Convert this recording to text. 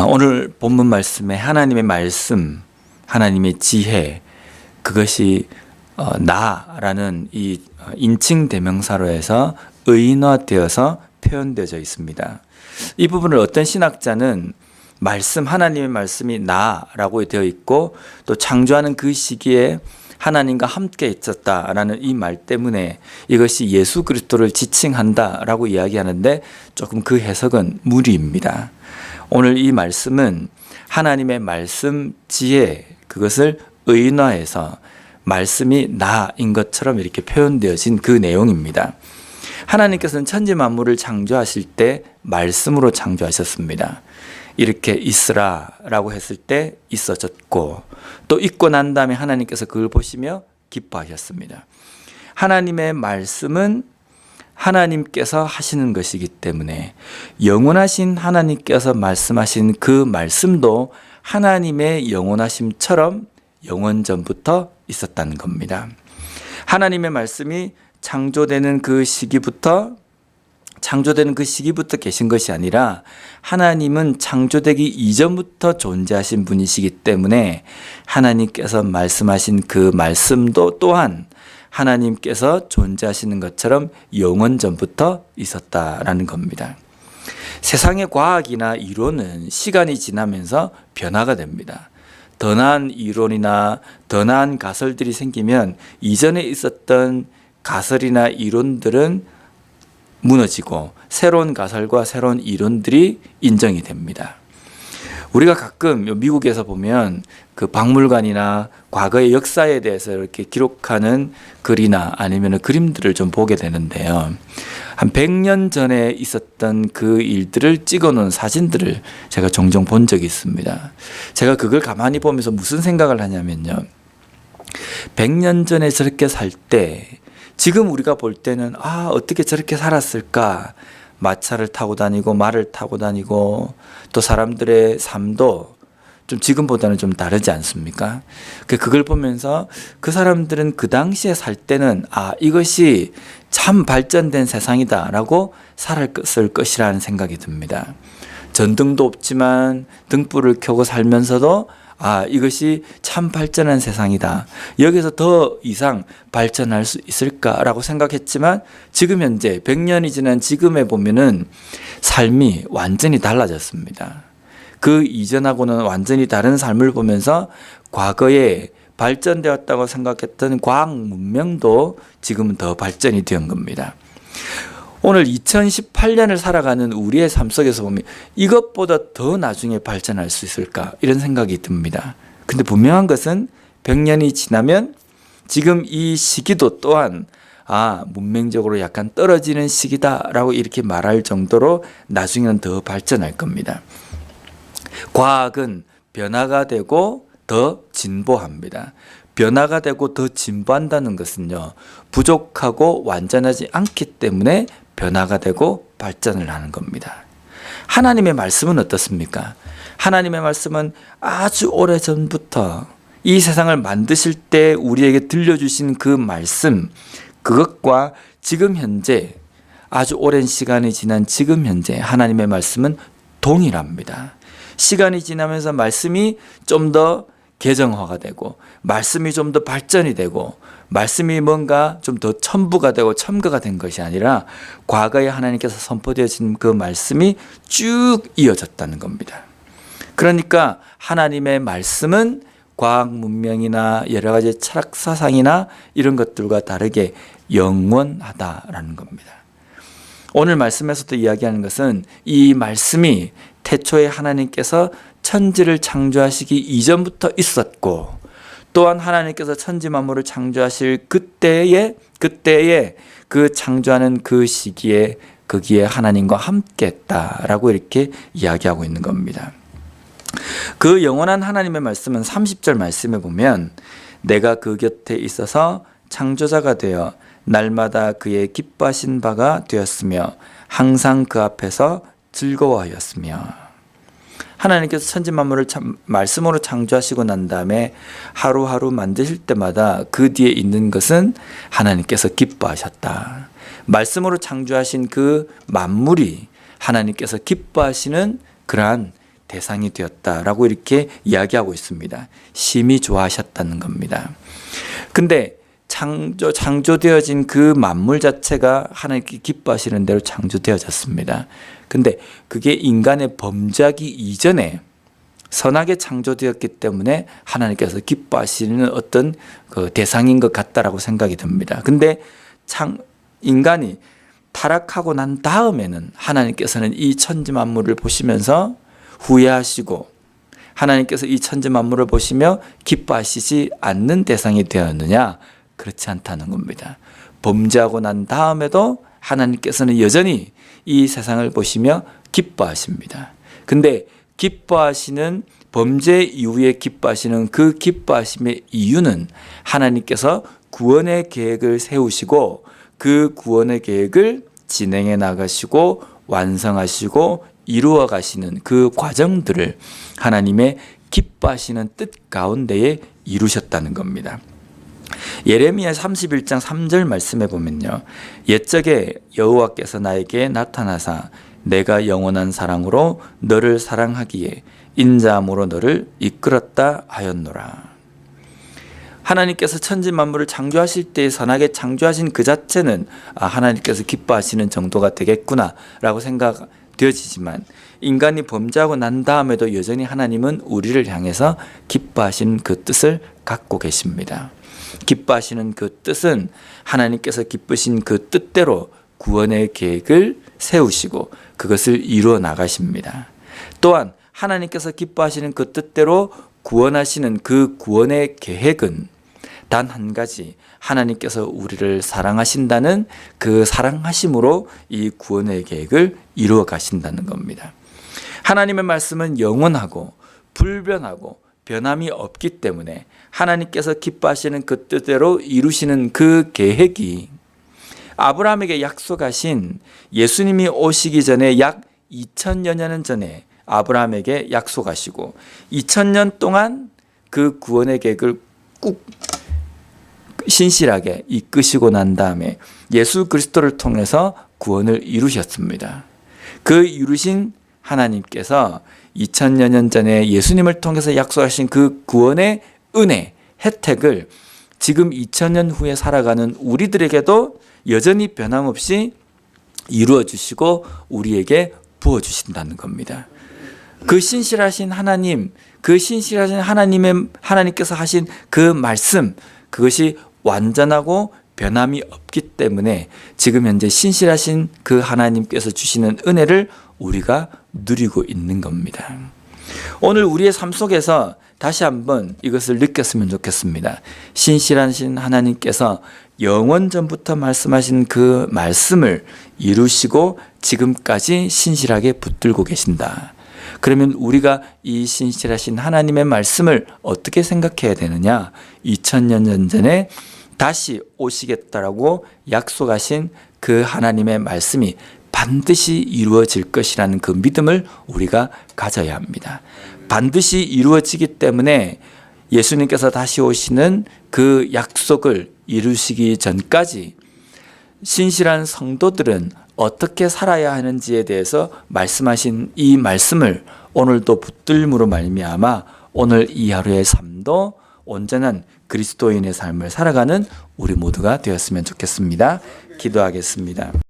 오늘 본문 말씀에 하나님의 말씀, 하나님의 지혜, 그것이 나라는 이 인칭 대명사로 해서 의인화되어서 표현되어져 있습니다. 이 부분을 어떤 신학자는 말씀, 하나님의 말씀이 나라고 되어 있고 또 창조하는 그 시기에 하나님과 함께 있었다라는 이 말 때문에 이것이 예수 그리스도를 지칭한다라고 이야기하는데 조금 그 해석은 무리입니다. 오늘 이 말씀은 하나님의 말씀 지혜, 그것을 의인화해서 말씀이 나인 것처럼 이렇게 표현되어진 그 내용입니다. 하나님께서는 천지 만물을 창조하실 때 말씀으로 창조하셨습니다. 이렇게 있으라 라고 했을 때 있어졌고, 또 있고 난 다음에 하나님께서 그걸 보시며 기뻐하셨습니다. 하나님의 말씀은 하나님께서 하시는 것이기 때문에 영원하신 하나님께서 말씀하신 그 말씀도 하나님의 영원하심처럼 영원전부터 있었다는 겁니다. 하나님의 말씀이 창조되는 그 시기부터 계신 것이 아니라 하나님은 창조되기 이전부터 존재하신 분이시기 때문에 하나님께서 말씀하신 그 말씀도 또한 하나님께서 존재하시는 것처럼 영원전부터 있었다라는 겁니다. 세상의 과학이나 이론은 시간이 지나면서 변화가 됩니다. 더 나은 이론이나 더 나은 가설들이 생기면 이전에 있었던 가설이나 이론들은 무너지고 새로운 가설과 새로운 이론들이 인정이 됩니다. 우리가 가끔 미국에서 보면 그 박물관이나 과거의 역사에 대해서 이렇게 기록하는 글이나 아니면 그림들을 좀 보게 되는데요. 한 100년 전에 있었던 그 일들을 찍어 놓은 사진들을 제가 종종 본 적이 있습니다. 제가 그걸 가만히 보면서 무슨 생각을 하냐면요. 100년 전에 저렇게 살 때 지금 우리가 볼 때는 어떻게 저렇게 살았을까? 마차를 타고 다니고 말을 타고 다니고 또 사람들의 삶도 좀 지금보다는 좀 다르지 않습니까? 그걸 보면서 그 사람들은 그 당시에 살 때는 이것이 참 발전된 세상이다라고 살았을 것이라는 생각이 듭니다. 전등도 없지만 등불을 켜고 살면서도 이것이 참 발전한 세상이다. 여기서 더 이상 발전할 수 있을까라고 생각했지만 지금 현재 100년이 지난 지금에 보면은 삶이 완전히 달라졌습니다. 그 이전하고는 완전히 다른 삶을 보면서 과거에 발전되었다고 생각했던 과학 문명도 지금은 더 발전이 된 겁니다. 오늘 2018년을 살아가는 우리의 삶 속에서 보면 이것보다 더 나중에 발전할 수 있을까 이런 생각이 듭니다. 근데 분명한 것은 100년이 지나면 지금 이 시기도 또한 문명적으로 약간 떨어지는 시기다라고 이렇게 말할 정도로 나중에는 더 발전할 겁니다. 과학은 변화가 되고 더 진보합니다. 변화가 되고 더 진보한다는 것은요, 부족하고 완전하지 않기 때문에 변화가 되고 발전을 하는 겁니다. 하나님의 말씀은 어떻습니까? 하나님의 말씀은 아주 오래전부터 이 세상을 만드실 때 우리에게 들려주신 그 말씀, 그것과 지금 현재 아주 오랜 시간이 지난 지금 현재 하나님의 말씀은 동일합니다. 시간이 지나면서 말씀이 좀 더 개정화가 되고 말씀이 좀 더 발전이 되고 말씀이 뭔가 좀 더 첨부가 되고 첨가가 된 것이 아니라 과거에 하나님께서 선포되어진 그 말씀이 쭉 이어졌다는 겁니다. 그러니까 하나님의 말씀은 과학 문명이나 여러 가지 철학 사상이나 이런 것들과 다르게 영원하다라는 겁니다. 오늘 말씀에서도 이야기하는 것은 이 말씀이 태초에 하나님께서 천지를 창조하시기 이전부터 있었고 또한 하나님께서 천지 만물을 창조하실 그때에 그 창조하는 그 시기에 거기에 하나님과 함께 했다라고 이렇게 이야기하고 있는 겁니다. 그 영원한 하나님의 말씀은 30절 말씀에 보면 내가 그 곁에 있어서 창조자가 되어 날마다 그의 기뻐하신 바가 되었으며 항상 그 앞에서 즐거워하였으며, 하나님께서 천지 만물을 말씀으로 창조하시고 난 다음에 하루하루 만드실 때마다 그 뒤에 있는 것은 하나님께서 기뻐하셨다. 말씀으로 창조하신 그 만물이 하나님께서 기뻐하시는 그러한 대상이 되었다라고 이렇게 이야기하고 있습니다. 심히 좋아하셨다는 겁니다. 근데 창조되어진 그 만물 자체가 하나님께 기뻐하시는 대로 창조되어졌습니다. 근데 그게 인간의 범죄하기 이전에 선하게 창조되었기 때문에 하나님께서 기뻐하시는 어떤 그 대상인 것 같다라고 생각이 듭니다. 근데 인간이 타락하고 난 다음에는 하나님께서는 이 천지 만물을 보시면서 후회하시고 하나님께서 이 천지 만물을 보시며 기뻐하시지 않는 대상이 되었느냐? 그렇지 않다는 겁니다. 범죄하고 난 다음에도 하나님께서는 여전히 이 세상을 보시며 기뻐하십니다. 근데 기뻐하시는 범죄 이후에 기뻐하시는 그 기뻐하심의 이유는 하나님께서 구원의 계획을 세우시고 그 구원의 계획을 진행해 나가시고 완성하시고 이루어 가시는 그 과정들을 하나님의 기뻐하시는 뜻 가운데에 이루셨다는 겁니다. 예레미야 31장 3절 말씀에 보면요. 옛적에 여호와께서 나에게 나타나사 내가 영원한 사랑으로 너를 사랑하기에 인자함으로 너를 이끌었다 하였노라. 하나님께서 천지 만물을 창조하실 때 선하게 창조하신 그 자체는 하나님께서 기뻐하시는 정도가 되겠구나라고 생각되어지지만 인간이 범죄하고 난 다음에도 여전히 하나님은 우리를 향해서 기뻐하시는 그 뜻을 갖고 계십니다. 기뻐하시는 그 뜻은 하나님께서 기쁘신 그 뜻대로 구원의 계획을 세우시고 그것을 이루어 나가십니다. 또한 하나님께서 기뻐하시는 그 뜻대로 구원하시는 그 구원의 계획은 단 한 가지, 하나님께서 우리를 사랑하신다는 그 사랑하심으로 이 구원의 계획을 이루어 가신다는 겁니다. 하나님의 말씀은 영원하고 불변하고 변함이 없기 때문에 하나님께서 기뻐하시는 그 뜻대로 이루시는 그 계획이 아브라함에게 약속하신 예수님이 오시기 전에 약 2000여 년 전에 아브라함에게 약속하시고 2000년 동안 그 구원의 계획을 꾹 신실하게 이끄시고 난 다음에 예수 그리스도를 통해서 구원을 이루셨습니다. 그 이루신 하나님께서 2000여 년 전에 예수님을 통해서 약속하신 그 구원의 은혜, 혜택을 지금 2000년 후에 살아가는 우리들에게도 여전히 변함없이 이루어 주시고 우리에게 부어 주신다는 겁니다. 그 신실하신 하나님, 그 신실하신 하나님께서 하신 그 말씀, 그것이 완전하고 변함이 없기 때문에 지금 현재 신실하신 그 하나님께서 주시는 은혜를 우리가 누리고 있는 겁니다. 오늘 우리의 삶 속에서 다시 한번 이것을 느꼈으면 좋겠습니다. 신실하신 하나님께서 영원 전부터 말씀하신 그 말씀을 이루시고 지금까지 신실하게 붙들고 계신다. 그러면 우리가 이 신실하신 하나님의 말씀을 어떻게 생각해야 되느냐? 2000년 전에 다시 오시겠다라고 약속하신 그 하나님의 말씀이 반드시 이루어질 것이라는 그 믿음을 우리가 가져야 합니다. 반드시 이루어지기 때문에 예수님께서 다시 오시는 그 약속을 이루시기 전까지 신실한 성도들은 어떻게 살아야 하는지에 대해서 말씀하신 이 말씀을 오늘도 붙들므로 말미암아 오늘 이 하루의 삶도 온전한 그리스도인의 삶을 살아가는 우리 모두가 되었으면 좋겠습니다. 기도하겠습니다.